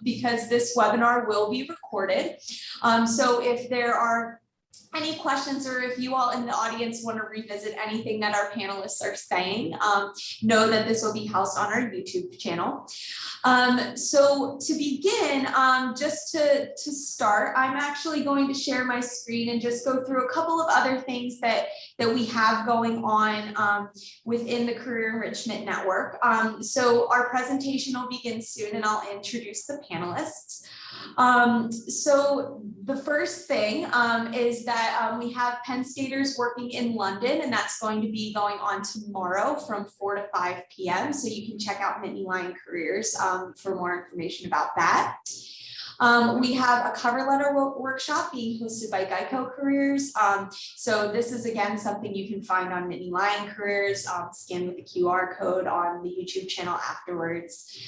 because this webinar will be recorded. So if there are any questions, or if you all in the audience want to revisit anything that our panelists are saying, know that this will be housed on our YouTube channel. So to begin, just to start, I'm actually going to share my screen and just go through a couple of other things that we have going on within the Career Enrichment Network. So our presentation will begin soon, and I'll introduce the panelists. So the first thing is that we have Penn Staters working in London, and that's going to be going on tomorrow from 4 to 5 p.m. So you can check out Nittany Lion Careers for more information about that. We have a cover letter workshop being hosted by Geico Careers. So this is, again, something you can find on Nittany Lion Careers, scan with the QR code on the YouTube channel afterwards.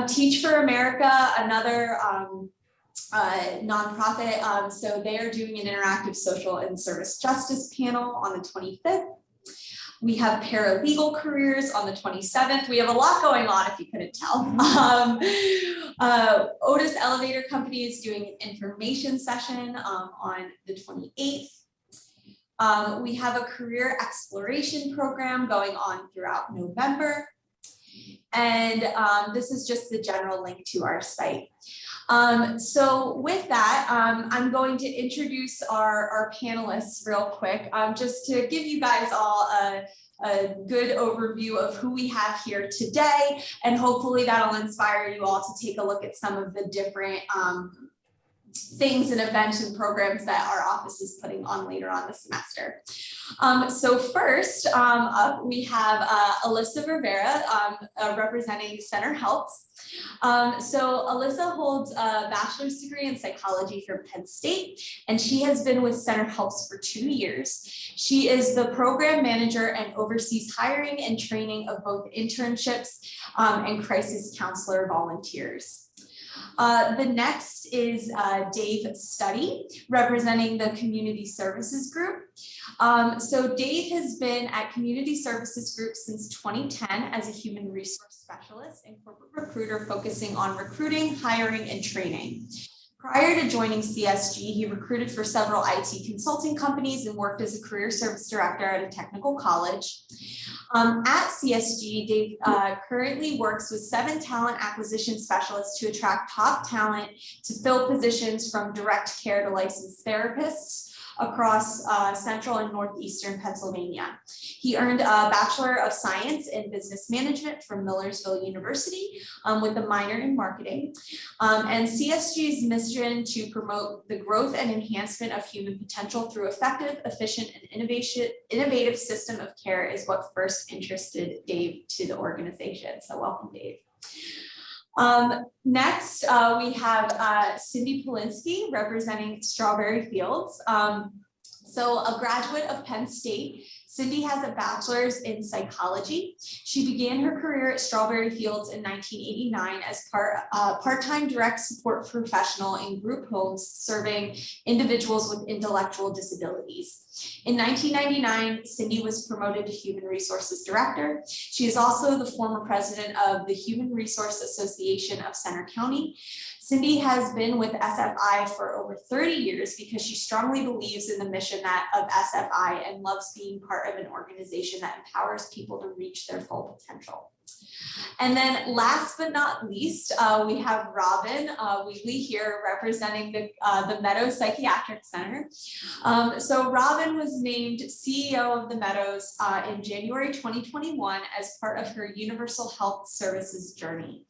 Teach for America, another nonprofit. So they are doing an interactive social and service justice panel on the 25th. We have paralegal careers on the 27th. We have a lot going on, if you couldn't tell. Otis Elevator Company is doing an information session on the 28th. We have a career exploration program going on throughout November. And this is just the general link to our site. So with that, I'm going to introduce our panelists real quick, just to give you guys all a good overview of who we have here today, and hopefully that'll inspire you all to take a look at some of the different things and events and programs that our office is putting on later on the semester. So first up, we have Alyssa Rivera representing Center Helps. So Alyssa holds a bachelor's degree in psychology from Penn State, and she has been with Center Helps for 2 years. She is the program manager and oversees hiring and training of both internships and crisis counselor volunteers. The next is Dave Studdy, representing the Community Services Group. So Dave has been at Community Services Group since 2010 as a human resource specialist and corporate recruiter, focusing on recruiting, hiring, and training. Prior to joining CSG, he recruited for several IT consulting companies and worked as a career service director at a technical college. At CSG, Dave currently works with 7 talent acquisition specialists to attract top talent to fill positions from direct care to licensed therapists across central and northeastern Pennsylvania. He earned a Bachelor of Science in Business Management from Millersville University with a minor in marketing. And CSG's mission to promote the growth and enhancement of human potential through effective, efficient, and innovative system of care is what first interested Dave to the organization. So welcome, Dave. Next, we have Cindy Polinsky representing Strawberry Fields. So a graduate of Penn State, Cindy has a bachelor's in psychology. She began her career at Strawberry Fields in 1989 as part-time direct support professional in group homes serving individuals with intellectual disabilities. In 1999, Cindy was promoted to Human Resources Director. She is also the former president of the Human Resource Association of Center County. Cindy has been with SFI for over 30 years because she strongly believes in the mission of SFI and loves being part of an organization that empowers people to reach their full potential. And then last but not least, we have Robin Wheatley here representing the Meadows Psychiatric Center. So Robin was named CEO of the Meadows in January 2021 as part of her Universal Health Services journey.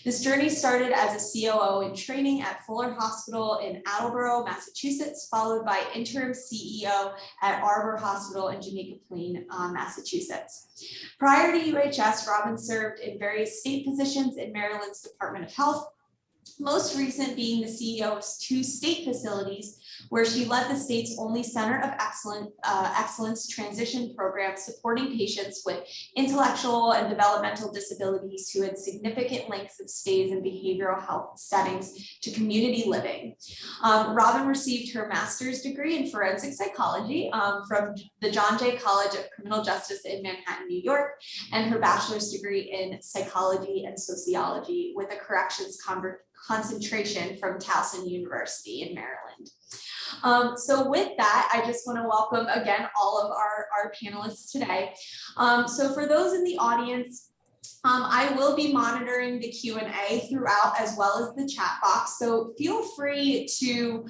This journey started as a COO in training at Fuller Hospital in Attleboro, Massachusetts, followed by interim CEO at Arbor Hospital in Jamaica Plain, Massachusetts. Prior to UHS, Robin served in various state positions in Maryland's Department of Health, most recent being the CEO of 2 state facilities, where she led the state's only Center of Excellence transition program supporting patients with intellectual and developmental disabilities who had significant lengths of stays in behavioral health settings to community living. Robin received her master's degree in forensic psychology from the John Jay College of Criminal Justice in Manhattan, New York, and her bachelor's degree in psychology and sociology with a corrections concentration from Towson University in Maryland. So with that, I just want to welcome again all of our panelists today. So for those in the audience, I will be monitoring the Q&A throughout as well as the chat box. So feel free to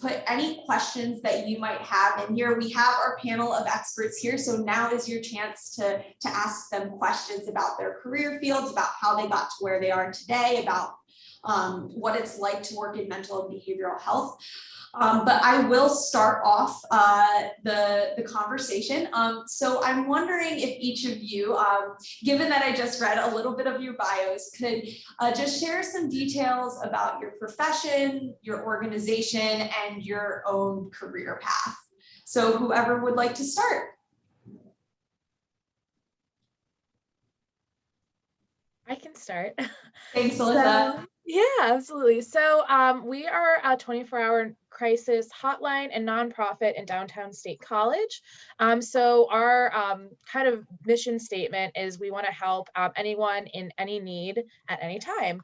put any questions that you might have in here. We have our panel of experts here. So now is your chance to ask them questions about their career fields, about how they got to where they are today, about what it's like to work in mental and behavioral health. But I will start off the conversation. So I'm wondering if each of you, given that I just read a little bit of your bios, could just share some details about your profession, your organization, and your own career path. So whoever would like to start. I can start. Thanks, Alyssa. So, yeah, absolutely. So we are a 24-hour crisis hotline and nonprofit in downtown State College. So our kind of mission statement is we want to help anyone in any need at any time.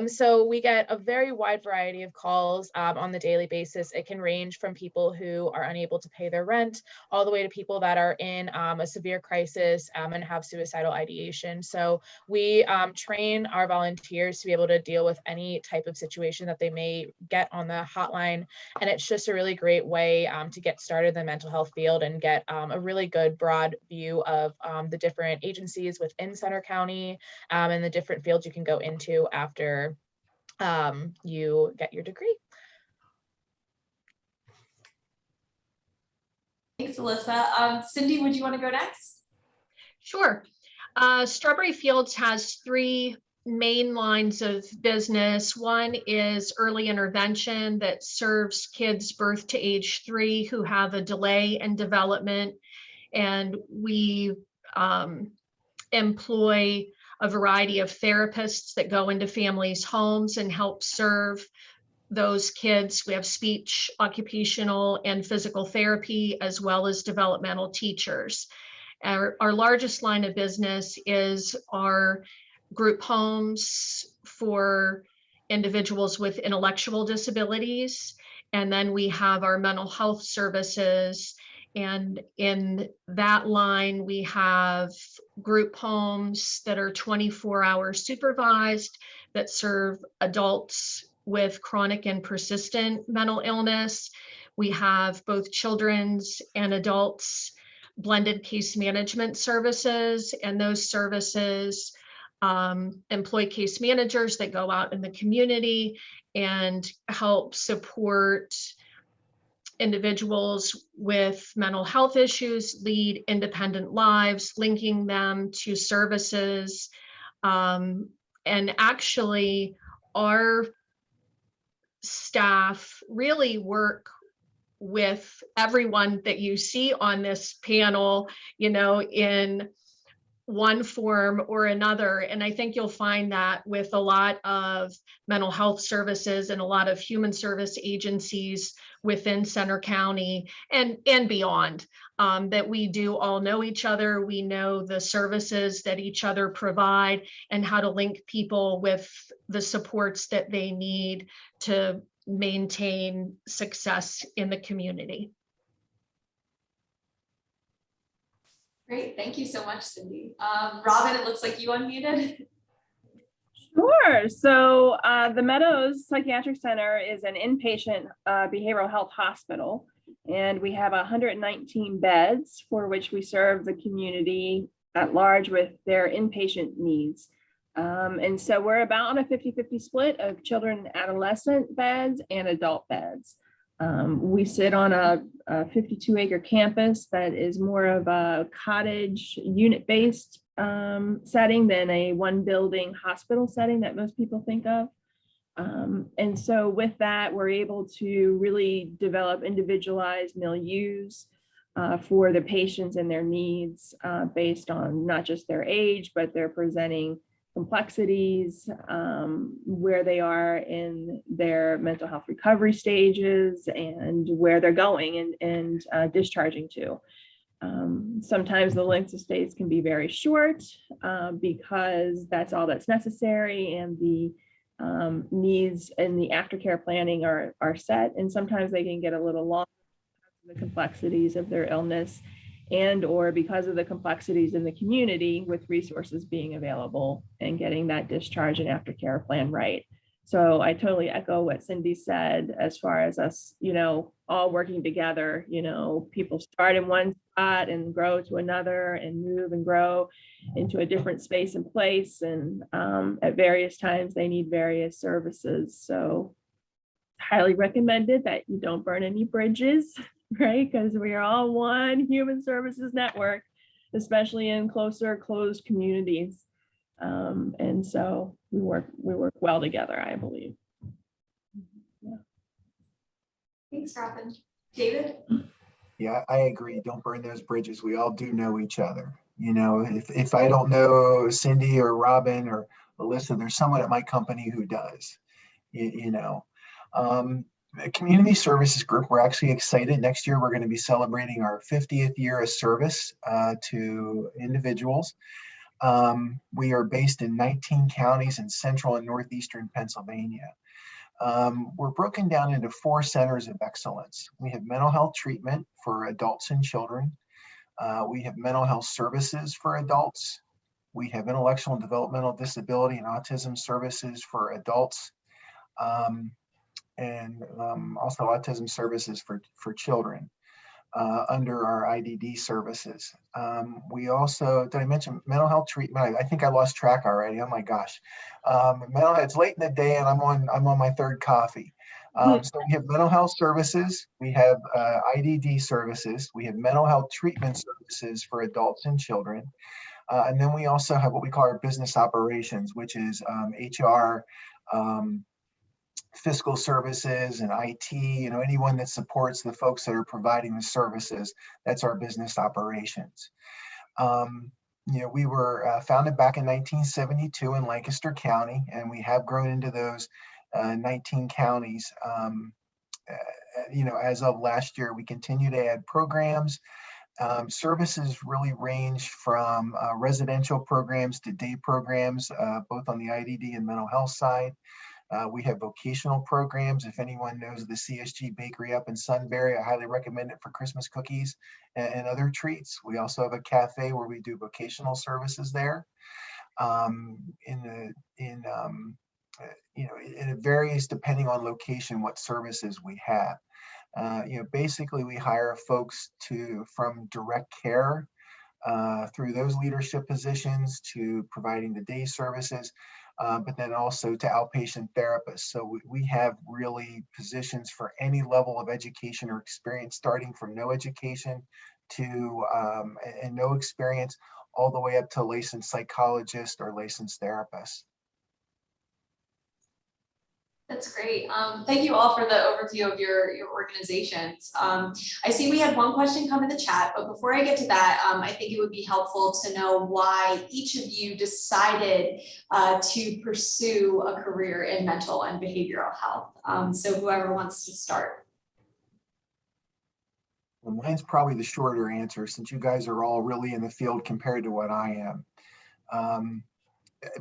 So we get a very wide variety of calls on the daily basis. It can range from people who are unable to pay their rent all the way to people that are in a severe crisis and have suicidal ideation. So we train our volunteers to be able to deal with any type of situation that they may get on the hotline. And it's just a really great way to get started in the mental health field and get a really good broad view of the different agencies within Center County and the different fields you can go into after you get your degree. Thanks, Alyssa. Cindy, would you want to go next? Sure. Strawberry Fields has three main lines of business. One is early intervention that serves kids birth to age 3 who have a delay in development. And we employ a variety of therapists that go into families' homes and help serve those kids. We have speech, occupational, and physical therapy, as well as developmental teachers. Our largest line of business is our group homes for individuals with intellectual disabilities. And then we have our mental health services. And in that line, we have group homes that are 24-hour supervised that serve adults with chronic and persistent mental illness. We have both children's and adults blended case management services, and those services employ case managers that go out in the community and help support individuals with mental health issues lead independent lives, linking them to services. And actually, our staff really work with everyone that you see on this panel, you know, in one form or another. And I think you'll find that with a lot of mental health services and a lot of human service agencies within Center County and beyond, that we do all know each other. We know the services that each other provide and how to link people with the supports that they need to maintain success in the community. Great, thank you so much, Cindy. Robin, it looks like you unmuted. Sure. So the Meadows Psychiatric Center is an inpatient behavioral health hospital, and we have 119 beds for which we serve the community at large with their inpatient needs. And so we're about on a 50-50 split of children and adolescent beds and adult beds. We sit on a 52-acre campus that is more of a cottage unit-based setting than a one-building hospital setting that most people think of. And so with that, we're able to really develop individualized milieus for the patients and their needs based on not just their age, but their presenting complexities, where they are in their mental health recovery stages, and where they're going and discharging to. Sometimes the lengths of stays can be very short because that's all that's necessary, and the needs in the aftercare planning are set, and sometimes they can get a little long because of the complexities of their illness and or because of the complexities in the community with resources being available and getting that discharge and aftercare plan right. So I totally echo what Cindy said as far as us, all working together. People start in one spot and grow to another and move and grow into a different space and place. And at various times they need various services. So highly recommended that you don't burn any bridges, right? Because we are all one human services network, especially in closer closed communities. And so we work well together, I believe. Yeah. Thanks, Robin. David? Yeah, I agree. Don't burn those bridges. We all do know each other. If I don't know Cindy or Robin or Alyssa, there's someone at my company who does. The Community Services Group, we're actually excited. Next year, we're going to be celebrating our 50th year of service to individuals. We are based in 19 counties in central and northeastern Pennsylvania. We're broken down into 4 centers of excellence. We have mental health treatment for adults and children. We have mental health services for adults. We have intellectual and developmental disability and autism services for adults. And also autism services for children under our IDD services. We also, did I mention mental health treatment? I think I lost track already. Oh my gosh. It's late in the day and I'm on my 3rd coffee. So we have mental health services, we have IDD services, we have mental health treatment services for adults and children. And then we also have what we call our business operations, which is HR, fiscal services and IT, anyone that supports the folks that are providing the services, that's our business operations. We were founded back in 1972 in Lancaster County, and we have grown into those 19 counties. As of last year, we continue to add programs. Services really range from residential programs to day programs, both on the IDD and mental health side. We have vocational programs. If anyone knows the CSG Bakery up in Sunbury, I highly recommend it for Christmas cookies and other treats. We also have a cafe where we do vocational services there. It varies depending on location, what services we have. Basically we hire folks from direct care through those leadership positions to providing the day services. But then also to outpatient therapists. So we have really positions for any level of education or experience, starting from no education to and no experience, all the way up to licensed psychologist or licensed therapist. That's great. Thank you all for the overview of your organizations. I see we had one question come in the chat, but before I get to that, I think it would be helpful to know why each of you decided to pursue a career in mental and behavioral health. So whoever wants to start. Well, mine's probably the shorter answer, since you guys are all really in the field compared to what I am.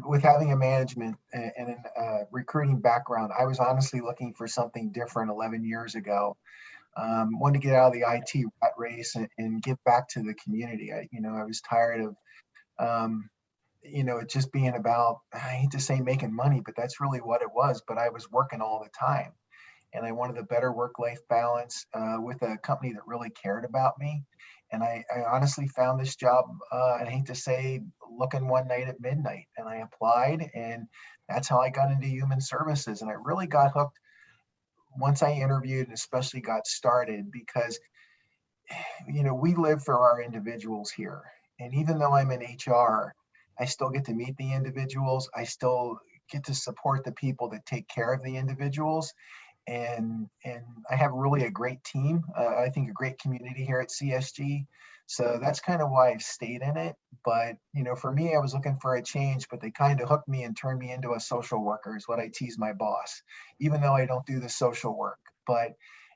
With having a management and a recruiting background, I was honestly looking for something different 11 years ago. Wanted to get out of the IT rat race and give back to the community. I was tired of, it just being about, I hate to say making money, but that's really what it was. But I was working all the time, and I wanted a better work-life balance with a company that really cared about me. And I honestly found this job, I hate to say, looking one night at midnight, and I applied, and that's how I got into human services. And I really got hooked once I interviewed and especially got started, because, we live for our individuals here. And even though I'm in HR, I still get to meet the individuals. I still get to support the people that take care of the individuals. And I have really a great team. I think a great community here at CSG. So that's kind of why I've stayed in it. But, for me, I was looking for a change, but they kind of hooked me and turned me into a social worker, is what I tease my boss, even though I don't do the social work. But,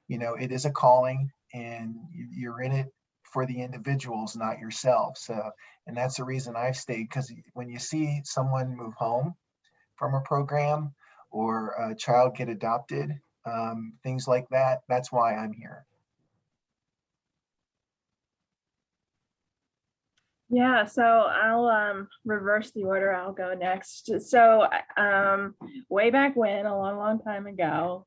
it is a calling, and you're in it for the individuals, not yourself. So, and that's the reason I've stayed, because when you see someone move home from a program, or a child get adopted, things like that. That's why I'm here. Yeah, so I'll reverse the order. I'll go next. So way back when, a long, long time ago,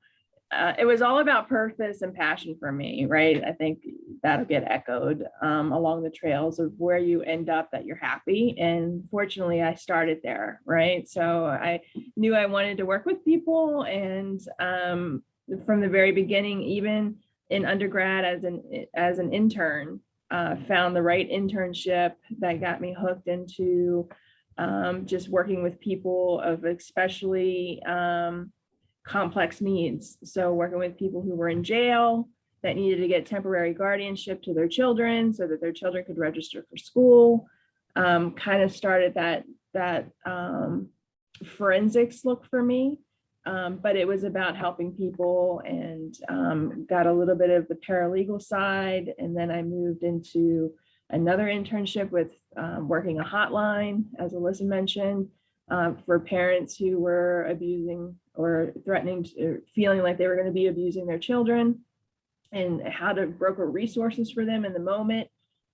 it was all about purpose and passion for me, right? I think that'll get echoed along the trails of where you end up that you're happy. And fortunately, I started there, right? So I knew I wanted to work with people, and from the very beginning, even in undergrad as an intern, found the right internship that got me hooked into just working with people of especially complex needs. So working with people who were in jail that needed to get temporary guardianship to their children so that their children could register for school. Kind of started that forensics look for me. But it was about helping people, and got a little bit of the paralegal side. And then I moved into another internship with working a hotline, as Alyssa mentioned, for parents who were abusing or threatening, feeling like they were going to be abusing their children, and how to broker resources for them in the moment,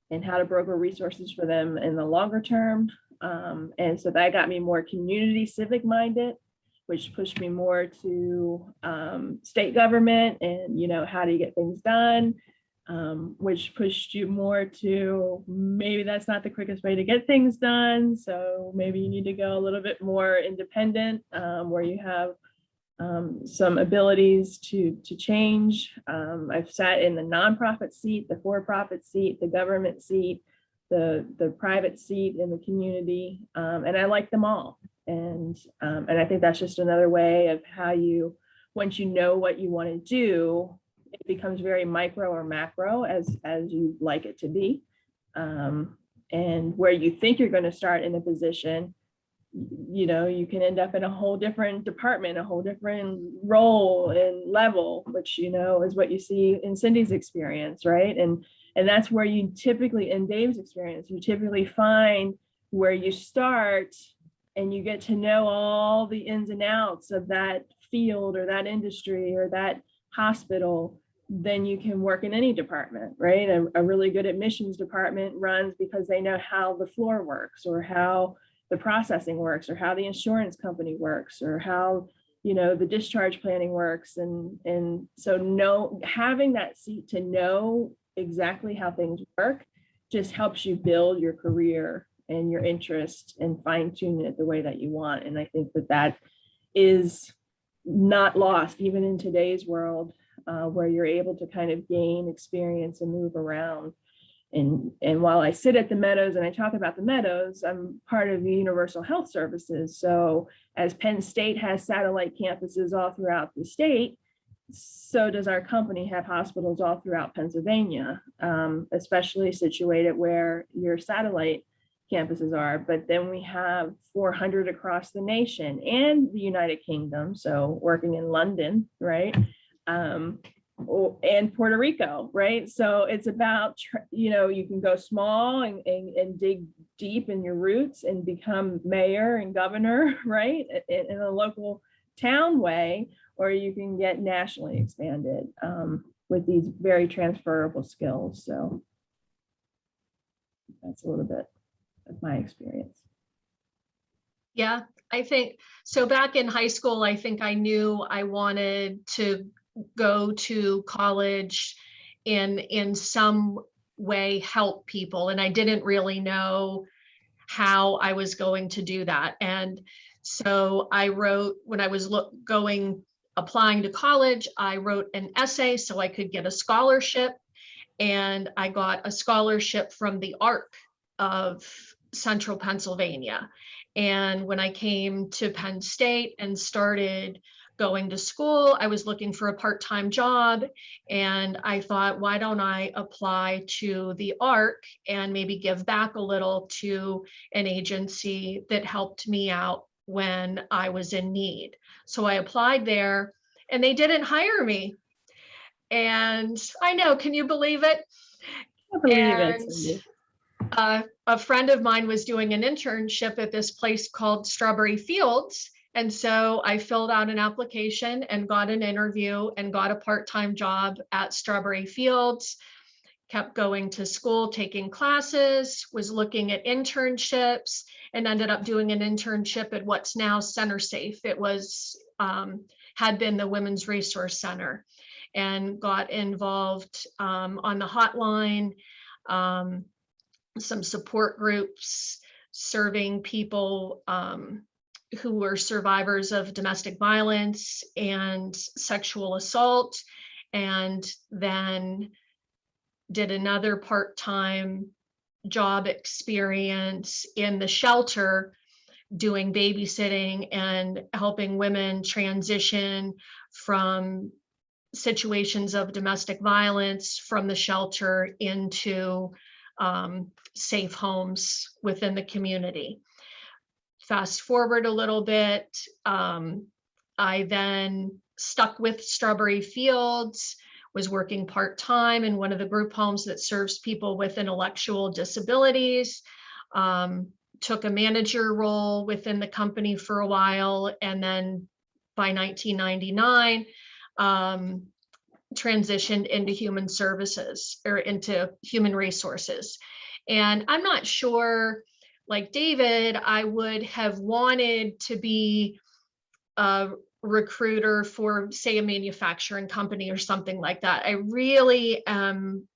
and how to broker resources for them in the longer term. And so that got me more community civic minded, which pushed me more to state government and, how do you get things done, which pushed you more to maybe that's not the quickest way to get things done. So maybe you need to go a little bit more independent, where you have some abilities to change. I've sat in the nonprofit seat, the for-profit seat, the government seat, the private seat in the community, and I like them all. And I think that's just another way of how you, once you know what you want to do, it becomes very micro or macro as you like it to be. And where you think you're going to start in a position, you can end up in a whole different department, a whole different role and level, which, is what you see in Cindy's experience, right? And that's where you typically, in Dave's experience, you typically find where you start and you get to know all the ins and outs of that field or that industry or that hospital. Then you can work in any department, right? A really good admissions department runs because they know how the floor works, or how the processing works, or how the insurance company works, or how, the discharge planning works. And so having that seat to know exactly how things work just helps you build your career and your interest and fine tune it the way that you want. And I think that is not lost even in today's world, where you're able to kind of gain experience and move around. And while I sit at the Meadows and I talk about the Meadows, I'm part of the Universal Health Services. So as Penn State has satellite campuses all throughout the state, so does our company have hospitals all throughout Pennsylvania, especially situated where your satellite campuses are. But then we have 400 across the nation and the United Kingdom. So working in London, right? And Puerto Rico, right? So it's about, you can go small and dig deep in your roots and become mayor and governor, right? In a local town way, or you can get nationally expanded with these very transferable skills. So that's a little bit of my experience. Yeah, I think so. Back in high school, I think I knew I wanted to go to college in some way help people, and I didn't really know how I was going to do that. And so I wrote, when I was applying to college, I wrote an essay so I could get a scholarship, and I got a scholarship from the ARC of Central Pennsylvania. And when I came to Penn State and started going to school, I was looking for a part-time job, and I thought, why don't I apply to the ARC and maybe give back a little to an agency that helped me out when I was in need. So I applied there, and they didn't hire me. And I know, can you believe it? I believe it, Cindy. A friend of mine was doing an internship at this place called Strawberry Fields, And so I filled out an application and got an interview and got a part-time job at Strawberry Fields, kept going to school, taking classes, was looking at internships, and ended up doing an internship at what's now Center Safe. It was, had been the Women's Resource Center, and got involved on the hotline, some support groups, serving people who were survivors of domestic violence and sexual assault, and then did another part-time job experience in the shelter doing babysitting and helping women transition from situations of domestic violence from the shelter into safe homes within the community. Fast forward a little bit, I then stuck with Strawberry Fields, was working part-time in one of the group homes that serves people with intellectual disabilities, took a manager role within the company for a while, and then by 1999, transitioned into human services or into human resources. And I'm not sure, like David, I would have wanted to be a recruiter for, say, a manufacturing company or something like that. I really am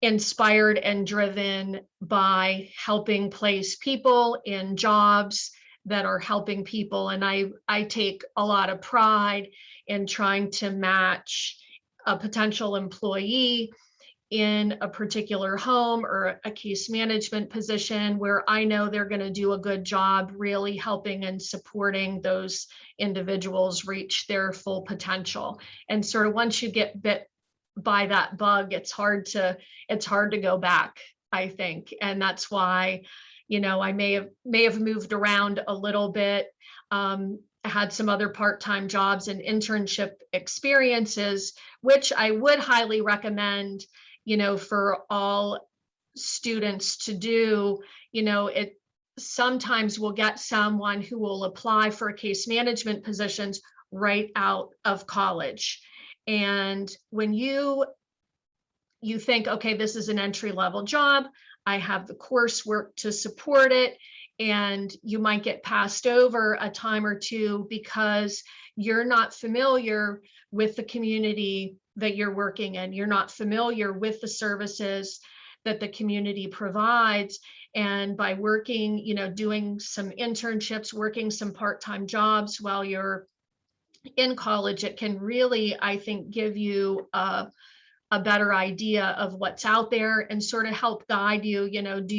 inspired and driven by helping place people in jobs that are helping people. And I take a lot of pride in trying to match a potential employee in a particular home or a case management position where I know they're going to do a good job really helping and supporting those individuals reach their full potential. And sort of once you get bit by that bug, it's hard to go back, I think. And that's why, I may have moved around a little bit. I had some other part-time jobs and internship experiences, which I would highly recommend, for all students to do. It sometimes will get someone who will apply for case management positions right out of college. And when you think, okay, this is an entry-level job, I have the coursework to support it, and you might get passed over a time or two because you're not familiar with the community that you're working in. You're not familiar with the services that the community provides. And by working, doing some internships, working some part-time jobs while you're in college, it can really, I think, give you a better idea of what's out there and sort of help guide you. Do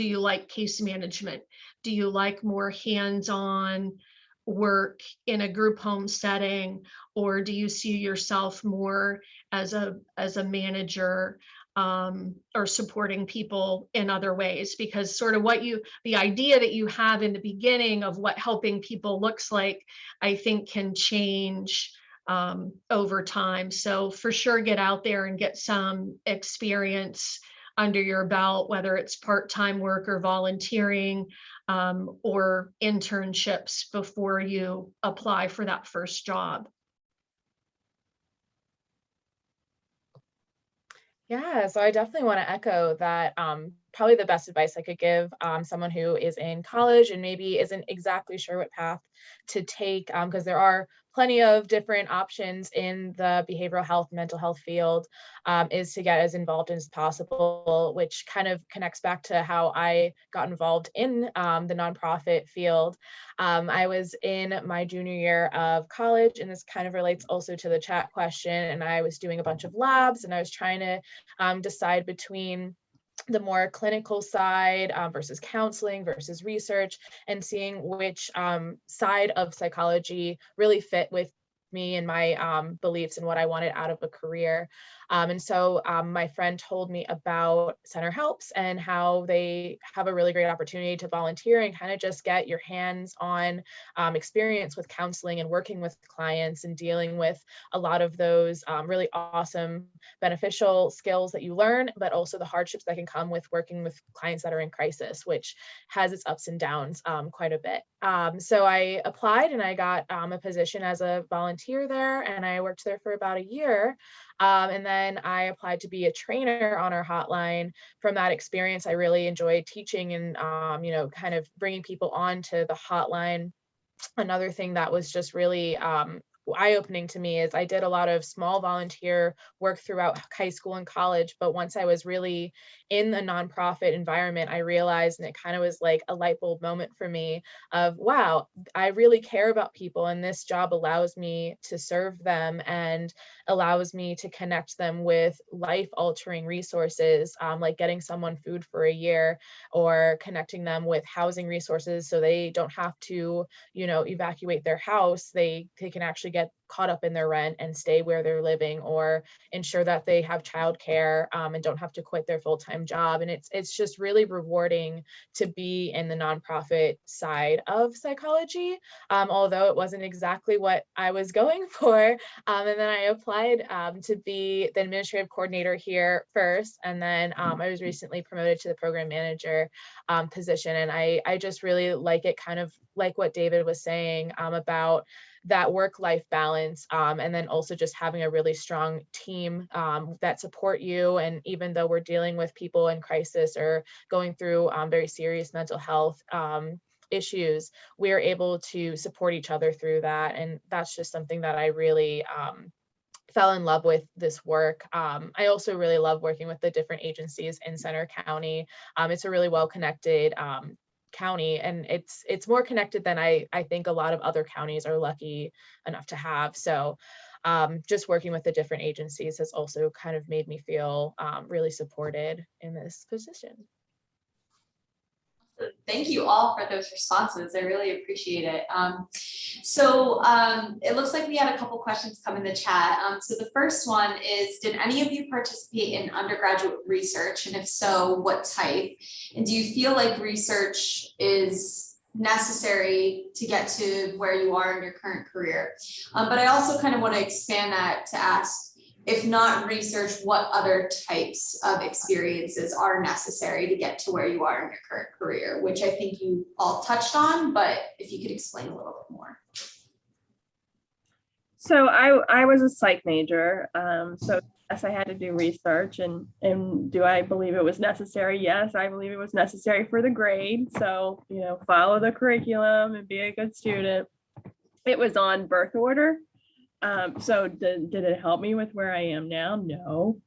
you like case management? Do you like more hands-on work in a group home setting? Or do you see yourself more as a manager, or supporting people in other ways? Because sort of the idea that you have in the beginning of what helping people looks like, I think can change over time. So for sure, get out there and get some experience under your belt, whether it's part-time work or volunteering, or internships before you apply for that first job. Yeah, so I definitely want to echo that. Probably the best advice I could give someone who is in college and maybe isn't exactly sure what path to take, because there are plenty of different options in the behavioral health, mental health field, is to get as involved as possible, which kind of connects back to how I got involved in the nonprofit field. I was in my junior year of college, and this kind of relates also to the chat question, and I was doing a bunch of labs, and I was trying to decide between the more clinical side versus counseling versus research, and seeing which side of psychology really fit with me and my beliefs and what I wanted out of a career. And so my friend told me about Center Helps and how they have a really great opportunity to volunteer and kind of just get your hands on experience with counseling and working with clients and dealing with a lot of those really awesome, beneficial skills that you learn, but also the hardships that can come with working with clients that are in crisis, which has its ups and downs quite a bit. So I applied and I got a position as a volunteer there, and I worked there for about a year. And then I applied to be a trainer on our hotline. From that experience, I really enjoyed teaching and, kind of bringing people on to the hotline. Another thing that was just really eye-opening to me is I did a lot of small volunteer work throughout high school and college, but once I was really in the nonprofit environment, I realized, and it kind of was like a light bulb moment for me of, wow, I really care about people, and this job allows me to serve them and allows me to connect them with life-altering resources, like getting someone food for a year, or connecting them with housing resources so they don't have to, evacuate their house. They can actually get caught up in their rent and stay where they're living, or ensure that they have childcare and don't have to quit their full-time job. And it's just really rewarding to be in the nonprofit side of psychology, although it wasn't exactly what I was going for. And then I applied to be the administrative coordinator here first, and then I was recently promoted to the program manager position. And I just really like it, kind of like what David was saying about that work-life balance, and then also just having a really strong team that support you. And even though we're dealing with people in crisis or going through very serious mental health issues, we are able to support each other through that. And that's just something that I really fell in love with this work. I also really love working with the different agencies in Center County. It's a really well-connected county, and it's more connected than I think a lot of other counties are lucky enough to have. So just working with the different agencies has also kind of made me feel really supported in this position. Thank you all for those responses. I really appreciate it. It looks like we had a couple questions come in the chat. So the first one is, did any of you participate in undergraduate research? And if so, what type? And do you feel like research is necessary to get to where you are in your current career? But I also kind of want to expand that to ask, if not research, what other types of experiences are necessary to get to where you are in your current career, which I think you all touched on, but if you could explain a little bit more. So I was a psych major. So yes, I had to do research, and do I believe it was necessary? Yes, I believe it was necessary for the grade. So, follow the curriculum and be a good student. It was on birth order. So did it help me with where I am now? No,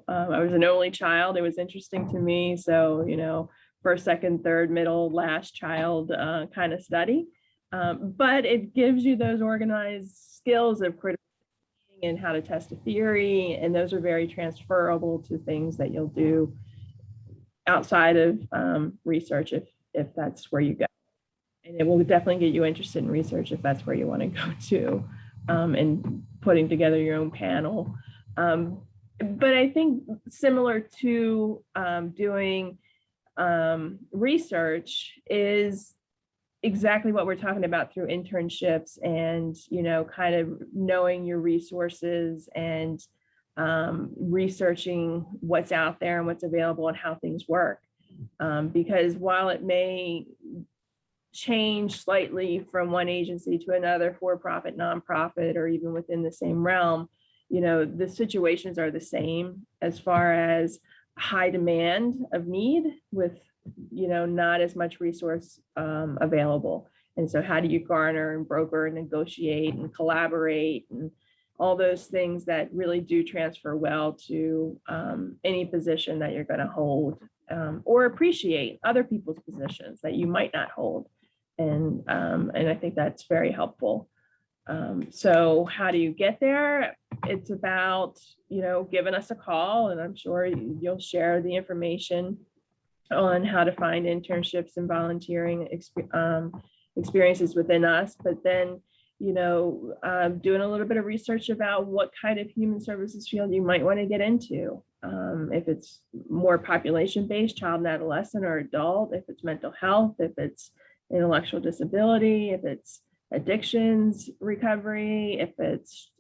I was an only child. It was interesting to me. So, first, second, third, middle, last child kind of study. But it gives you those organized skills of critical thinking and how to test a theory. And those are very transferable to things that you'll do outside of research if that's where you go. And it will definitely get you interested in research if that's where you want to go to. And putting together your own panel. But I think similar to doing research is exactly what we're talking about through internships and, kind of knowing your resources and researching what's out there and what's available and how things work. Because while it may change slightly from one agency to another, for-profit, nonprofit, or even within the same realm, the situations are the same as far as high demand of need with, not as much resource available. And so how do you garner and broker and negotiate and collaborate and all those things that really do transfer well to any position that you're going to hold, or appreciate other people's positions that you might not hold. And I think that's very helpful. So how do you get there? It's about, giving us a call, and I'm sure you'll share the information on how to find internships and volunteering experiences within us. But then, doing a little bit of research about what kind of human services field you might want to get into. If it's more population-based, child and adolescent or adult, if it's mental health, if it's intellectual disability, if it's addictions recovery, if it's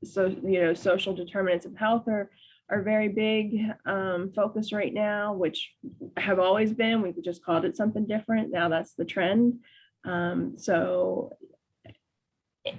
social determinants of health are very big focus right now, which have always been. We just called it something different. Now that's the trend. So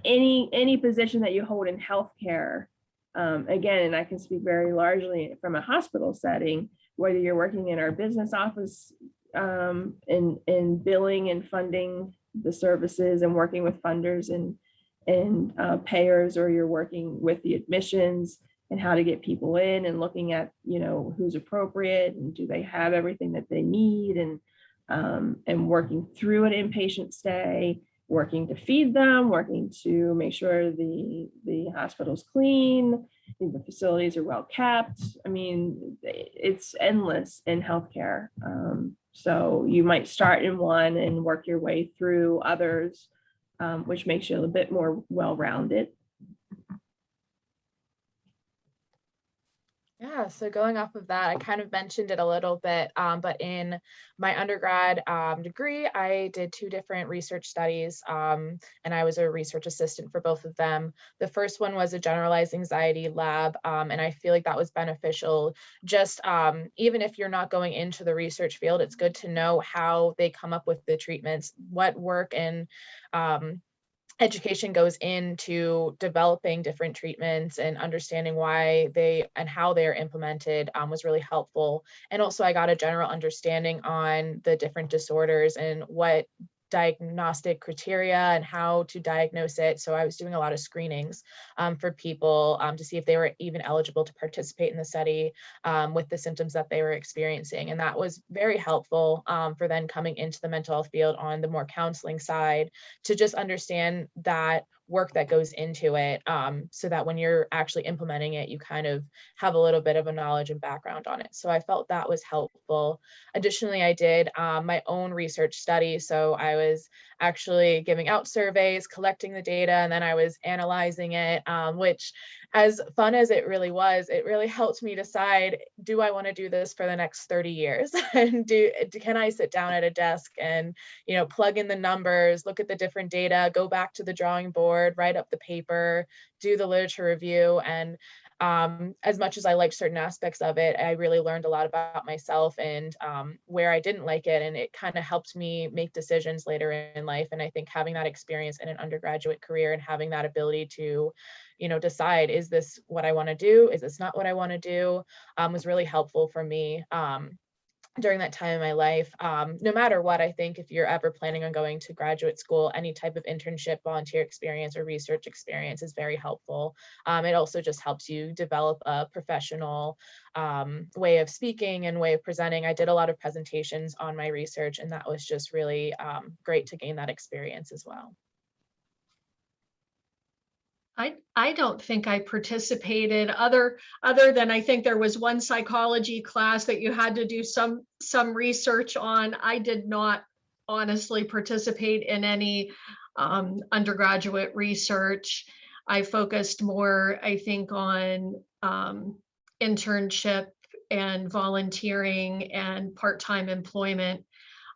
any position that you hold in healthcare, again, and I can speak very largely from a hospital setting, whether you're working in our business office in billing and funding the services and working with funders and payers, or you're working with the admissions and how to get people in and looking at, who's appropriate and do they have everything that they need, and working through an inpatient stay, working to feed them, working to make sure the hospital's clean, the facilities are well kept. I mean, it's endless in healthcare. So you might start in one and work your way through others, which makes you a little bit more well-rounded. Yeah, so going off of that, I kind of mentioned it a little bit, but in my undergrad degree, I did 2 different research studies, and I was a research assistant for both of them. The first one was a generalized anxiety lab, and I feel like that was beneficial. Just even if you're not going into the research field, it's good to know how they come up with the treatments, what work and education goes into developing different treatments and understanding why they and how they are implemented was really helpful. And also I got a general understanding on the different disorders and what diagnostic criteria and how to diagnose it. So I was doing a lot of screenings for people to see if they were even eligible to participate in the study with the symptoms that they were experiencing. And that was very helpful for then coming into the mental health field on the more counseling side, to just understand that work that goes into it, so that when you're actually implementing it, you kind of have a little bit of a knowledge and background on it. So I felt that was helpful. Additionally, I did my own research study. So I was actually giving out surveys, collecting the data, and then I was analyzing it, which, as fun as it really helped me decide, do I want to do this for the next 30 years? And can I sit down at a desk and, plug in the numbers, look at the different data, go back to the drawing board, write up the paper, do the literature review. And as much as I liked certain aspects of it, I really learned a lot about myself and where I didn't like it. And it kind of helped me make decisions later in life. And I think having that experience in an undergraduate career and having that ability to, decide, is this what I want to do? Is this not what I want to do? Was really helpful for me during that time in my life. No matter what, I think if you're ever planning on going to graduate school, any type of internship, volunteer experience, or research experience is very helpful. It also just helps you develop a professional way of speaking and way of presenting. I did a lot of presentations on my research, and that was just really great to gain that experience as well. I don't think I participated other than I think there was one psychology class that you had to do some research on. I did not honestly participate in any undergraduate research. I focused more, I think, on internship and volunteering and part-time employment.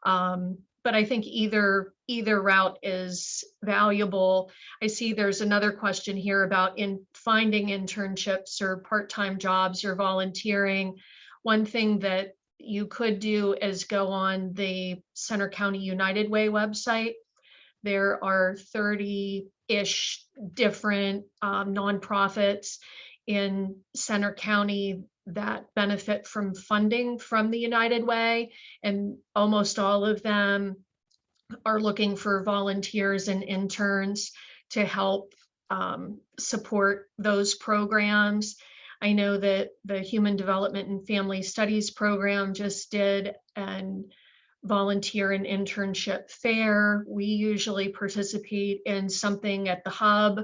But I think either route is valuable. I see there's another question here about finding internships or part-time jobs or volunteering. One thing that you could do is go on the Center County United Way website. There are 30-ish different nonprofits in Center County that benefit from funding from the United Way, and almost all of them are looking for volunteers and interns to help support those programs. I know that the Human Development and Family Studies program just did an volunteer and internship fair. We usually participate in something at the hub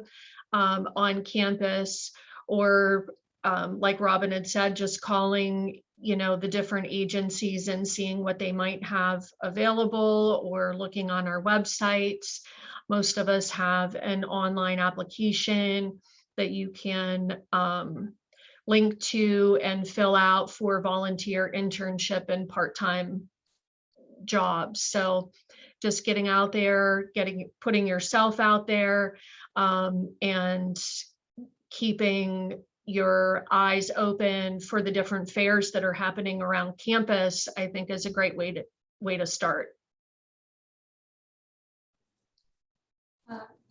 on campus, or like Robin had said, just calling, the different agencies and seeing what they might have available, or looking on our websites. Most of us have an online application that you can link to and fill out for volunteer internship and part-time jobs. So just getting out there, putting yourself out there, and keeping your eyes open for the different fairs that are happening around campus, I think is a great way to start.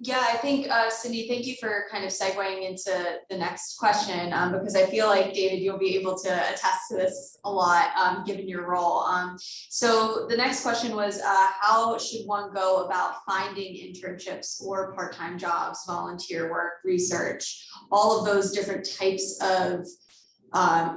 Yeah, I think, Cindy, thank you for kind of segueing into the next question, because I feel like, David, you'll be able to attest to this a lot, given your role. So the next question was, how should one go about finding internships or part-time jobs, volunteer work, research, all of those different types of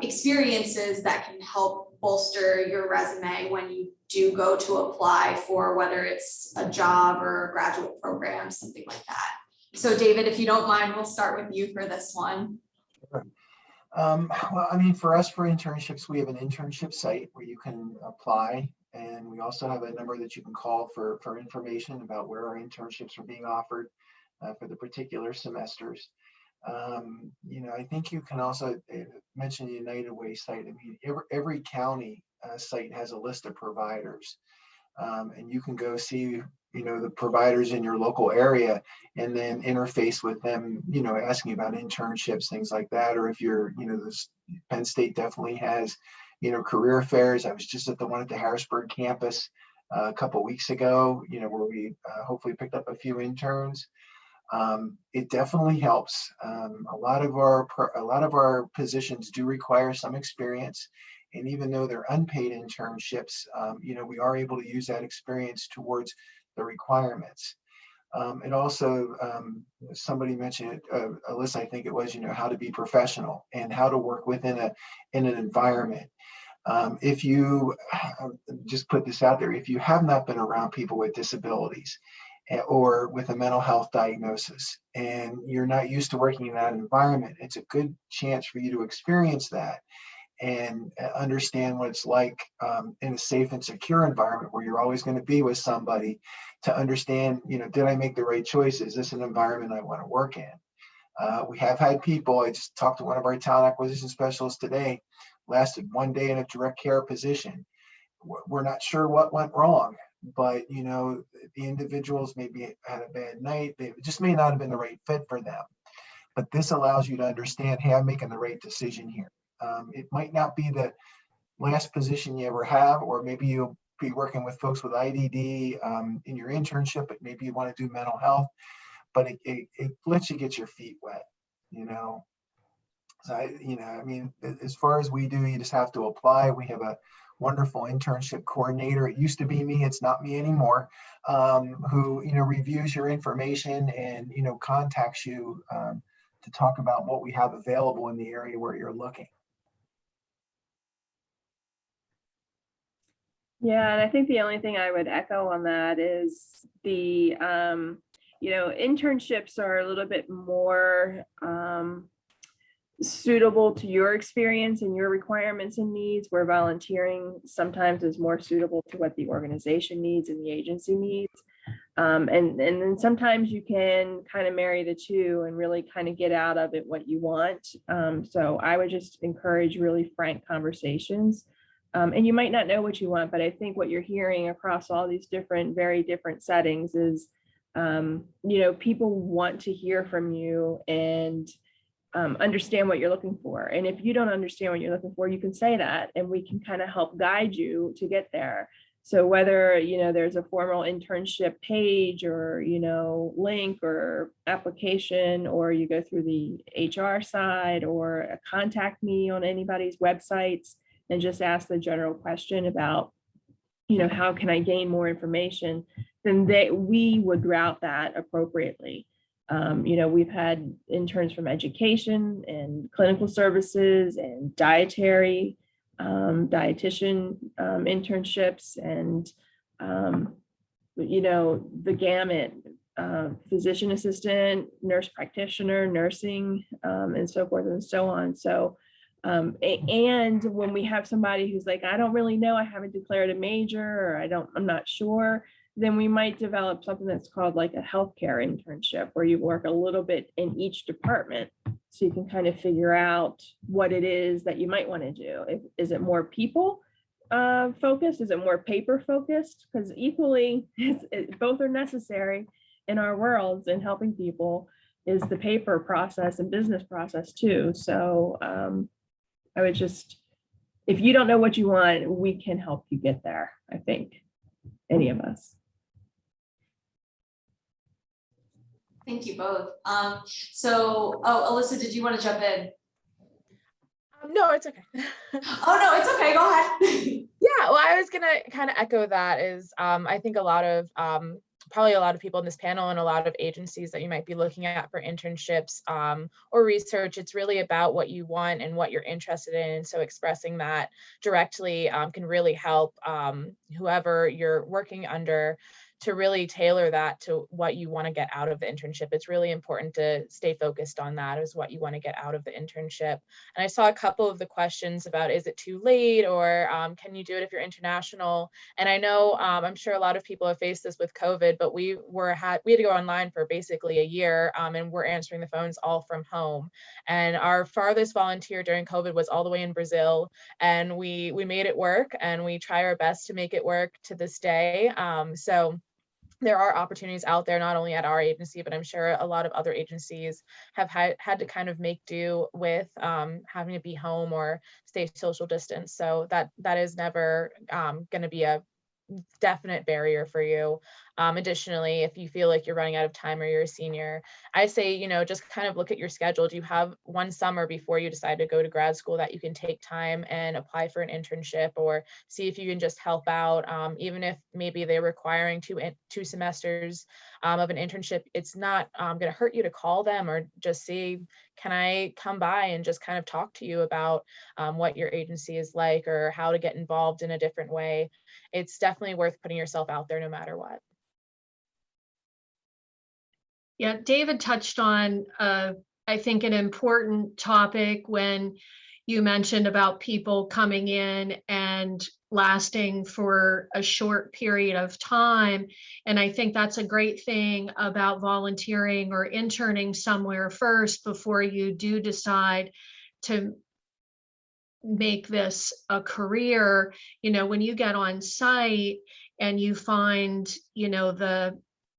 experiences that can help bolster your resume when you do go to apply for whether it's a job or a graduate program, something like that. So David, if you don't mind, we'll start with you for this one. Sure. Well, I mean, for us, for internships, we have an internship site where you can apply. And we also have a number that you can call for information about where our internships are being offered for the particular semesters. I think you can also mention the United Way site. I mean, every county site has a list of providers, and you can go see, the providers in your local area and then interface with them, asking about internships, things like that. Or if you're, this Penn State definitely has, career fairs. I was just at the one at the Harrisburg campus a couple of weeks ago, where we hopefully picked up a few interns. It definitely helps. A lot of our positions do require some experience, and even though they're unpaid internships, we are able to use that experience towards the requirements. It also, somebody mentioned it, Alyssa, I think it was, how to be professional and how to work within an environment. If you just put this out there, if you have not been around people with disabilities or with a mental health diagnosis, and you're not used to working in that environment, it's a good chance for you to experience that and understand what it's like in a safe and secure environment where you're always going to be with somebody, to understand, did I make the right choice? Is this an environment I want to work in? We have had people, I just talked to one of our talent acquisition specialists today, lasted one day in a direct care position. We're not sure what went wrong, but the individuals maybe had a bad night. They just may not have been the right fit for them. But this allows you to understand, hey, I'm making the right decision here. It might not be the last position you ever have, or maybe you'll be working with folks with IDD in your internship, but maybe you want to do mental health. But it lets you get your feet wet, So I mean, as far as we do, you just have to apply. We have a wonderful internship coordinator. It used to be me, it's not me anymore, who, reviews your information and, contacts you to talk about what we have available in the area where you're looking. Yeah, and I think the only thing I would echo on that is the, internships are a little bit more suitable to your experience and your requirements and needs, where volunteering sometimes is more suitable to what the organization needs and the agency needs. And then sometimes you can kind of marry the two and really kind of get out of it what you want. So I would just encourage really frank conversations. And you might not know what you want, but I think what you're hearing across all these very different settings is, people want to hear from you and understand what you're looking for. And if you don't understand what you're looking for, you can say that, and we can kind of help guide you to get there. So whether, there's a formal internship page or, link or application, or you go through the HR side or contact me on anybody's websites and just ask the general question about, how can I gain more information, then we would route that appropriately. We've had interns from education and clinical services and dietary, dietitian internships, and, the gamut, physician assistant, nurse practitioner, nursing, and so forth and so on. So, and when we have somebody who's like, I don't really know, I haven't declared a major, or I'm not sure, then we might develop something that's called like a healthcare internship, where you work a little bit in each department. So you can kind of figure out what it is that you might want to do. Is it more people focused? Is it more paper focused? Because equally, both are necessary in our worlds, and helping people is the paper process and business process too. So I would just, if you don't know what you want, we can help you get there, I think, any of us. Thank you both. So, Alyssa, did you want to jump in? No, it's okay. Oh, no, it's okay. Go ahead. Yeah, well, I was gonna kind of echo that. Is I think a lot of probably a lot of people in this panel and a lot of agencies that you might be looking at for internships or research, it's really about what you want and what you're interested in. And so expressing that directly can really help whoever you're working under to really tailor that to what you want to get out of the internship. It's really important to stay focused on that, is what you want to get out of the internship. And I saw a couple of the questions about, is it too late, or can you do it if you're international? And I know, I'm sure a lot of people have faced this with COVID, but we had to go online for basically a year, and we're answering the phones all from home. And our farthest volunteer during COVID was all the way in Brazil, and we made it work, and we try our best to make it work to this day. So there are opportunities out there, not only at our agency, but I'm sure a lot of other agencies have had to kind of make do with having to be home or stay social distance. So that is never going to be a definite barrier for you. Additionally, if you feel like you're running out of time or you're a senior, I say, just kind of look at your schedule. Do you have one summer before you decide to go to grad school that you can take time and apply for an internship, or see if you can just help out, even if maybe they're requiring two semesters of an internship? It's not going to hurt you to call them or just see, can I come by and just kind of talk to you about what your agency is like or how to get involved in a different way. It's definitely worth putting yourself out there no matter what. Yeah, David touched on, I think, an important topic when you mentioned about people coming in and lasting for a short period of time. And I think that's a great thing about volunteering or interning somewhere first before you do decide to make this a career. When you get on site and you find,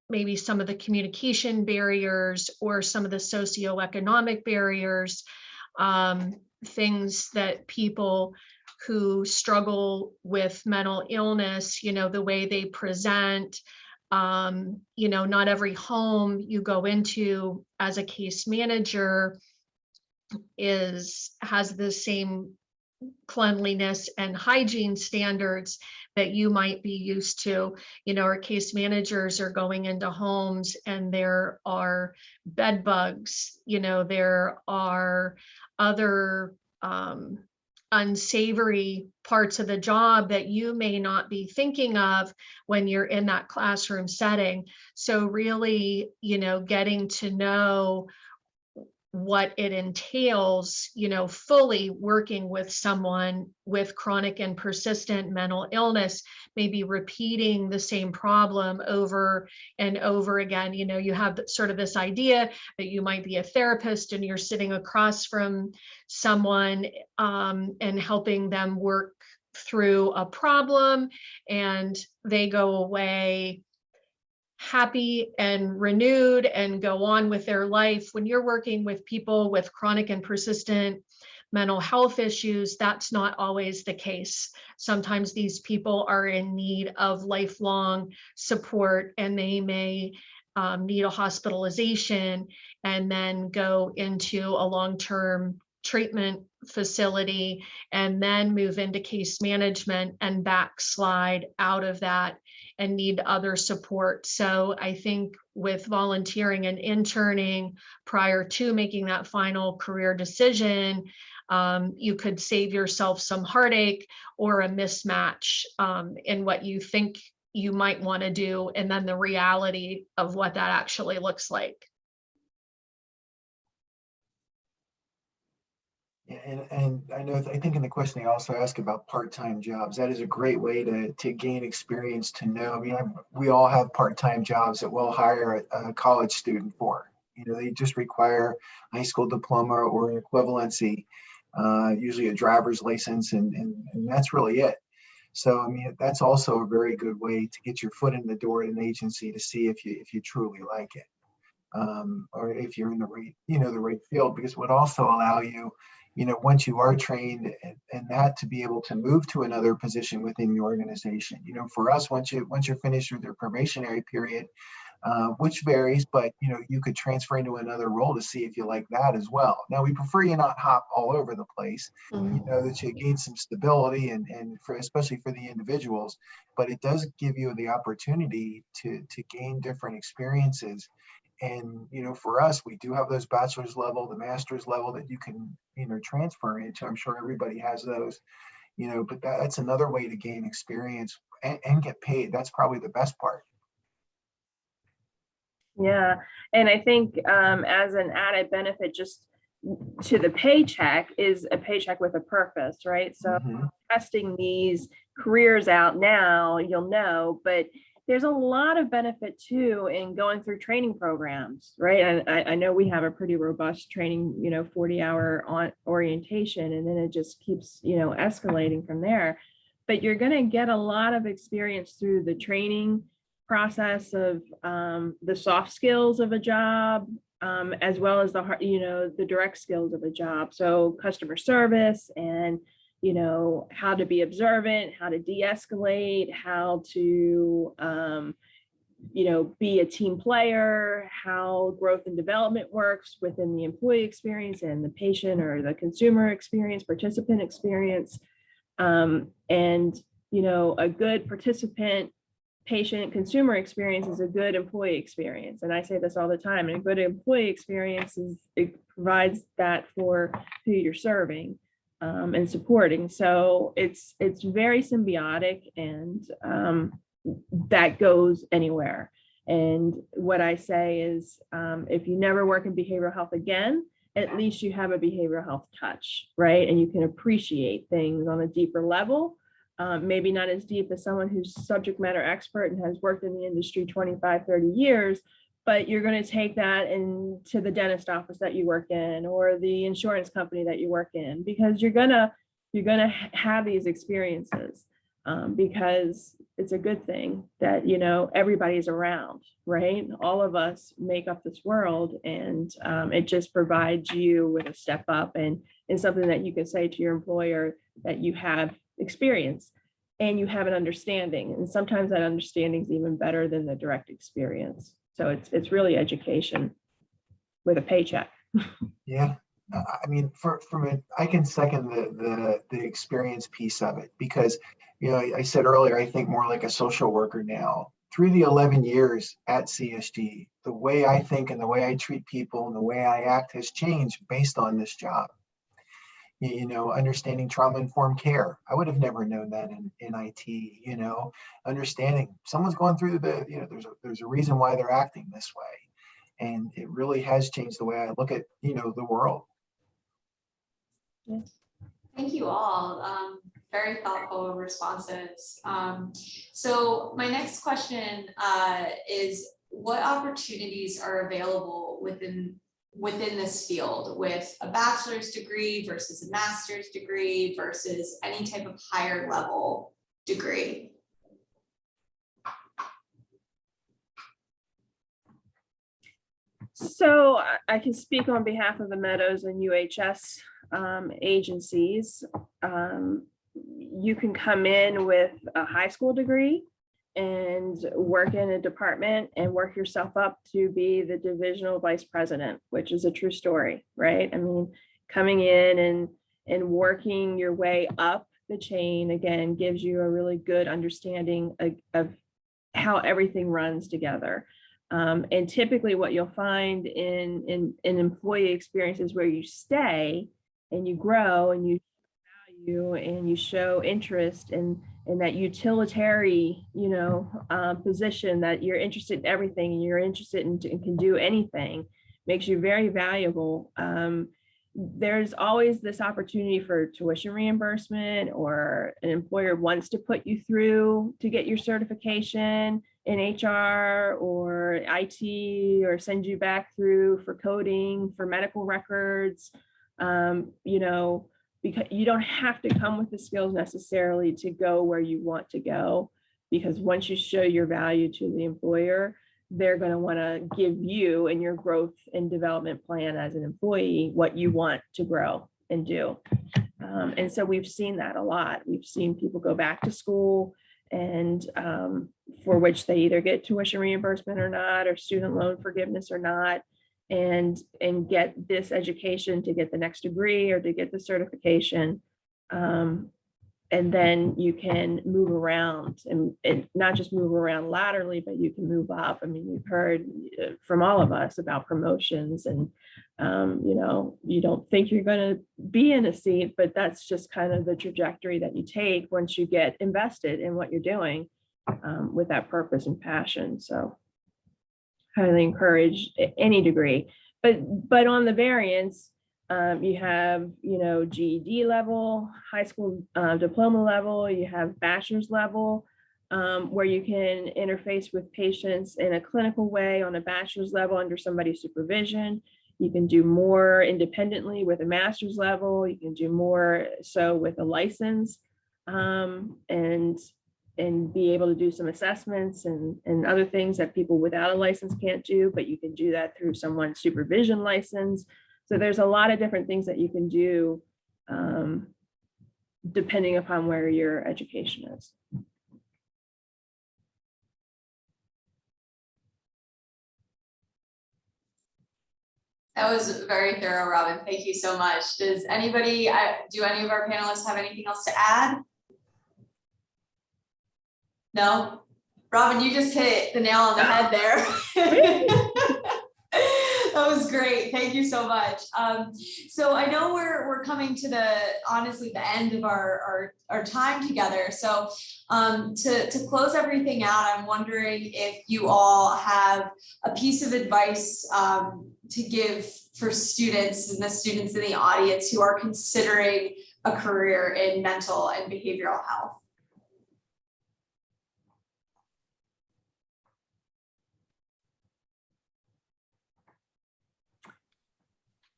maybe some of the communication barriers or some of the socioeconomic barriers, things that people who struggle with mental illness, the way they present, not every home you go into as a case manager has the same cleanliness and hygiene standards that you might be used to. Our case managers are going into homes and there are bed bugs, there are other unsavory parts of the job that you may not be thinking of when you're in that classroom setting. So really, getting to know what it entails, fully working with someone with chronic and persistent mental illness, maybe repeating the same problem over and over again. You have sort of this idea that you might be a therapist and you're sitting across from someone and helping them work through a problem, and they go away happy and renewed and go on with their life. When you're working with people with chronic and persistent mental health issues, that's not always the case. Sometimes these people are in need of lifelong support, and they may need a hospitalization and then go into a long-term treatment facility and then move into case management and backslide out of that and need other support. So I think with volunteering and interning prior to making that final career decision, you could save yourself some heartache or a mismatch in what you think you might want to do, and then the reality of what that actually looks like. And I know, I think in the question they also ask about part-time jobs. That is a great way to gain experience, to know. I mean, we all have part-time jobs that we'll hire a college student for. They just require a high school diploma or an equivalency, usually a driver's license, and that's really it. So, I mean, that's also a very good way to get your foot in the door at an agency to see if you truly like it, or if you're in the right, the right field, because it would also allow you, once you are trained and that, to be able to move to another position within the organization. For us, once you're finished with your probationary period, which varies, but you could transfer into another role to see if you like that as well. Now, we prefer you not hop all over the place, that you gain some stability and especially for the individuals, but it does give you the opportunity to gain different experiences. And, for us, we do have those bachelor's level, the master's level that you can, transfer into. I'm sure everybody has those, but that's another way to gain experience and get paid. That's probably the best part. Yeah. And I think as an added benefit just to the paycheck is a paycheck with a purpose, right? So testing these careers out now, you'll know, but there's a lot of benefit too in going through training programs, right? And I know we have a pretty robust training, 40-hour on orientation, and then it just keeps, escalating from there. But you're going to get a lot of experience through the training process of the soft skills of a job, as well as the direct skills of a job. So customer service and how to be observant, how to de-escalate, how to, be a team player, how growth and development works within the employee experience and the patient or the consumer experience, participant experience. And, a good participant, patient, consumer experience is a good employee experience. And I say this all the time, and a good employee experience it provides that for who you're serving. And supporting. So it's very symbiotic, and that goes anywhere. And what I say is, if you never work in behavioral health again, at least you have a behavioral health touch, right? And you can appreciate things on a deeper level, maybe not as deep as someone who's subject matter expert and has worked in the industry 25, 30 years, but you're going to take that into the dentist office that you work in, or the insurance company that you work in, because you're gonna have these experiences, because it's a good thing that everybody's around, right? All of us make up this world, and it just provides you with a step up and something that you can say to your employer that you have experience and you have an understanding, and sometimes that understanding is even better than the direct experience. So it's really education with a paycheck. Yeah, I mean, I can second the experience piece of it, because I said earlier, I think more like a social worker now. Through the 11 years at CSG, the way I think and the way I treat people and the way I act has changed based on this job. Understanding trauma-informed care. I would have never known that in IT, understanding someone's going through there's a reason why they're acting this way. And it really has changed the way I look at, the world. Yes. Thank you all. Very thoughtful responses. So my next question is, what opportunities are available within this field with a bachelor's degree versus a master's degree versus any type of higher level degree? So I can speak on behalf of the Meadows and UHS agencies. You can come in with a high school degree and work in a department and work yourself up to be the divisional vice president, which is a true story, right? I mean, coming in and working your way up the chain, again, gives you a really good understanding of how everything runs together. And typically what you'll find in employee experiences where you stay and you grow and you value and you show interest in that utilitarian, position, that you're interested in everything and you're interested in and can do anything, makes you very valuable. there's always this opportunity for tuition reimbursement, or an employer wants to put you through to get your certification in HR or IT, or send you back through for coding, for medical records, you know, because you don't have to come with the skills necessarily to go where you want to go, because once you show your value to the employer, they're going to want to give you and your growth and development plan as an employee what you want to grow and do. And so we've seen that a lot. We've seen people go back to school, and for which they either get tuition reimbursement or not, or student loan forgiveness or not, and get this education to get the next degree or to get the certification. And then you can move around, and not just move around laterally, but you can move up. I mean, we've heard from all of us about promotions, and you know, you don't think you're going to be in a seat, but that's just kind of the trajectory that you take once you get invested in what you're doing with that purpose and passion. So highly encourage any degree, but on the variance, you have, you know, GED level, high school diploma level, you have bachelor's level, where you can interface with patients in a clinical way on a bachelor's level under somebody's supervision. You can do more independently with a master's level. You can do more so with a license, and be able to do some assessments and other things that people without a license can't do, but you can do that through someone's supervision license. So there's a lot of different things that you can do depending upon where your education is. That was very thorough, Robin. Thank you so much. Does anybody, do any of our panelists have anything else to add? No? Robin, you just hit the nail on the head there. That was great. Thank you so much. So I know we're coming to honestly the end of our time together. So to close everything out, I'm wondering if you all have a piece of advice to give for students and the students in the audience who are considering a career in mental and behavioral health.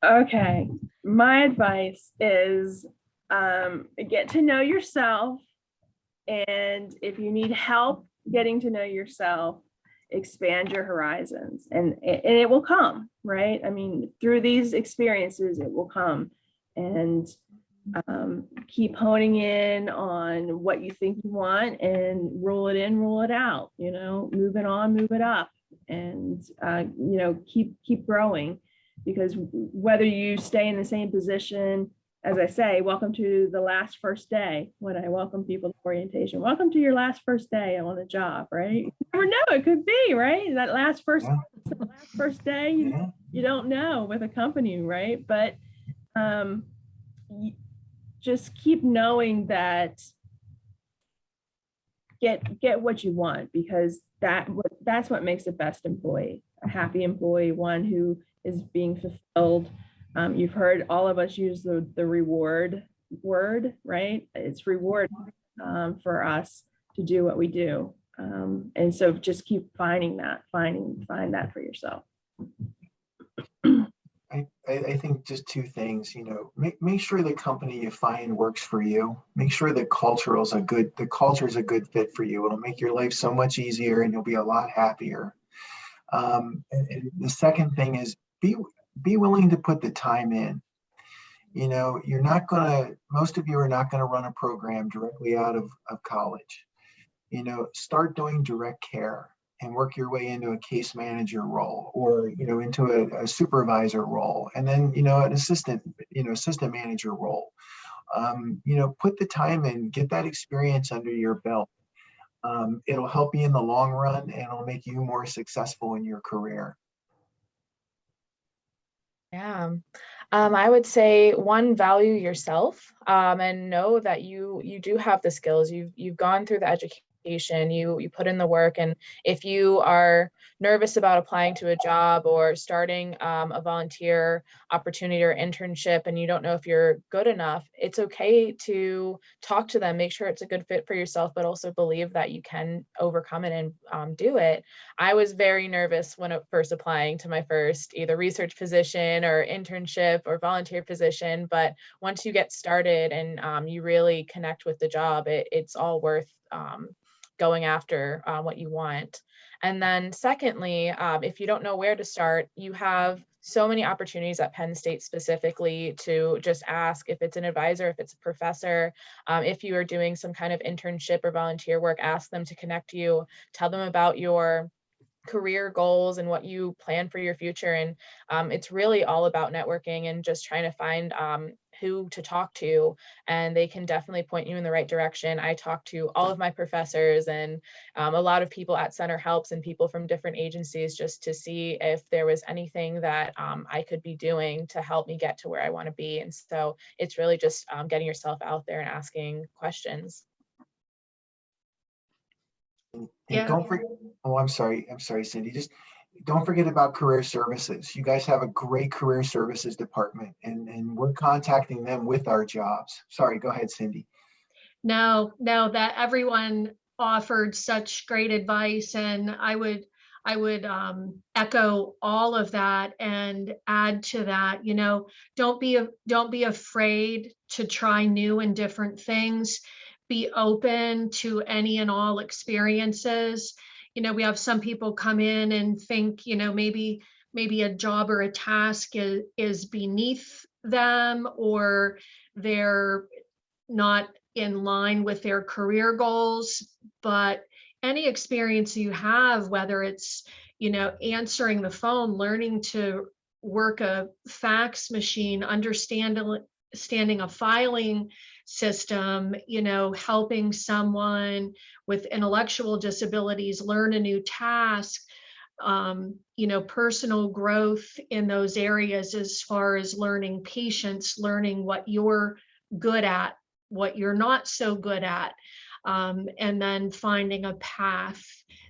Okay, my advice is get to know yourself, and if you need help getting to know yourself, expand your horizons, and it will come, right? I mean, through these experiences, it will come, and keep honing in on what you think you want, and rule it in, rule it out, you know, move it on, move it up, and you know, keep growing. Because whether you stay in the same position, as I say, welcome to the last first day, when I welcome people to orientation, welcome to your last first day on the job, right? You never know, it could be, right? That last first day, you don't know with a company, right? But just keep knowing that, get what you want, because that's what makes the best employee, a happy employee, one who is being fulfilled. You've heard all of us use the reward word, right? It's reward for us to do what we do. And so just keep finding that, find that for yourself. I think just two things, you know, make sure the company you find works for you. Make sure the culture is a good fit for you. It'll make your life so much easier, and you'll be a lot happier. And the second thing is be willing to put the time in. You know, most of you are not going to run a program directly out of college. You know, start doing direct care and work your way into a case manager role, or, you know, into a supervisor role, and then, you know, an assistant manager role. You know, put the time in, get that experience under your belt. It'll help you in the long run, and it'll make you more successful in your career. Yeah, I would say, one, value yourself, and know that you do have the skills. You've gone through the education application, you put in the work. And if you are nervous about applying to a job or starting a volunteer opportunity or internship and you don't know if you're good enough, it's okay to talk to them, make sure it's a good fit for yourself, but also believe that you can overcome it and do it. I was very nervous when first applying to my first either research position or internship or volunteer position, but once you get started and you really connect with the job, it's all worth going after what you want. And then secondly, if you don't know where to start, you have so many opportunities at Penn State specifically to just ask if it's an advisor, if it's a professor, if you are doing some kind of internship or volunteer work, ask them to connect you, tell them about your career goals and what you plan for your future. And it's really all about networking and just trying to find who to talk to, and they can definitely point you in the right direction. I talked to all of my professors and a lot of people at Center Helps and people from different agencies just to see if there was anything that I could be doing to help me get to where I want to be. And so it's really just getting yourself out there and asking questions. And Yeah. don't forget, oh, I'm sorry, Cindy. Just don't forget about career services. You guys have a great career services department, and we're contacting them with our jobs. Sorry, go ahead, Cindy. No, that everyone offered such great advice, and I would echo all of that and add to that. Don't be afraid to try new and different things. Be open to any and all experiences. We have some people come in and think, maybe a job or a task is beneath them, or they're not in line with their career goals. But any experience you have, whether it's, answering the phone, learning to work a fax machine, understanding a filing system, helping someone with intellectual disabilities learn a new task, personal growth in those areas as far as learning patience, learning what you're good at, what you're not so good at, and then finding a path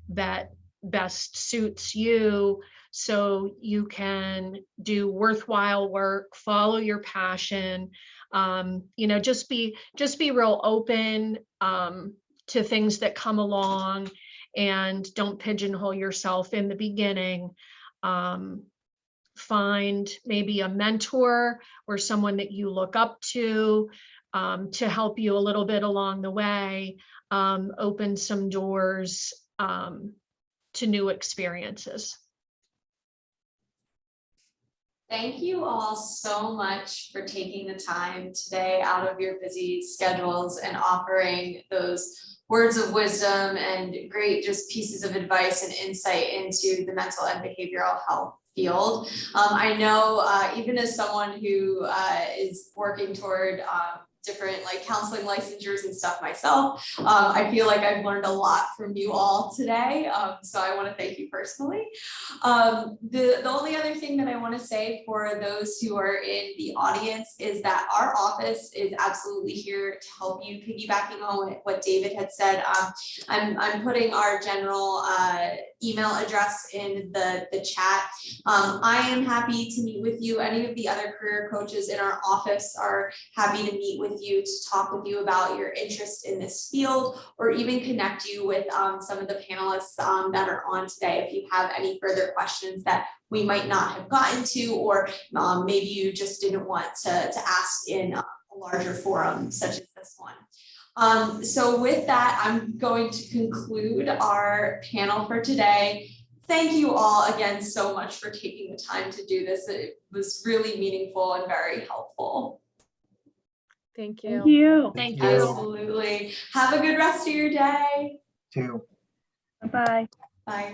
that best suits you so you can do worthwhile work, follow your passion. Just be real open to things that come along, and don't pigeonhole yourself in the beginning. Find maybe a mentor or someone that you look up to help you a little bit along the way, open some doors to new experiences. Thank you all so much for taking the time today out of your busy schedules and offering those words of wisdom and great just pieces of advice and insight into the mental and behavioral health field. I know even as someone who is working toward different counseling licensures and stuff myself, I feel like I've learned a lot from you all today. So I want to thank you personally. The only other thing that I want to say for those who are in the audience is that our office is absolutely here to help you, piggybacking on what David had said. I'm putting our general email address in the chat. I am happy to meet with you. Any of the other career coaches in our office are happy to meet with you, to talk with you about your interest in this field, or even connect you with some of the panelists that are on today if you have any further questions that we might not have gotten to, or maybe you just didn't want to ask in a larger forum such as this one. So with that, I'm going to conclude our panel for today. Thank you all again so much for taking the time to do this. It was really meaningful and very helpful. Thank you. Thank you. Thank you. Absolutely. Have a good rest of your day. Too. Bye-bye. Bye.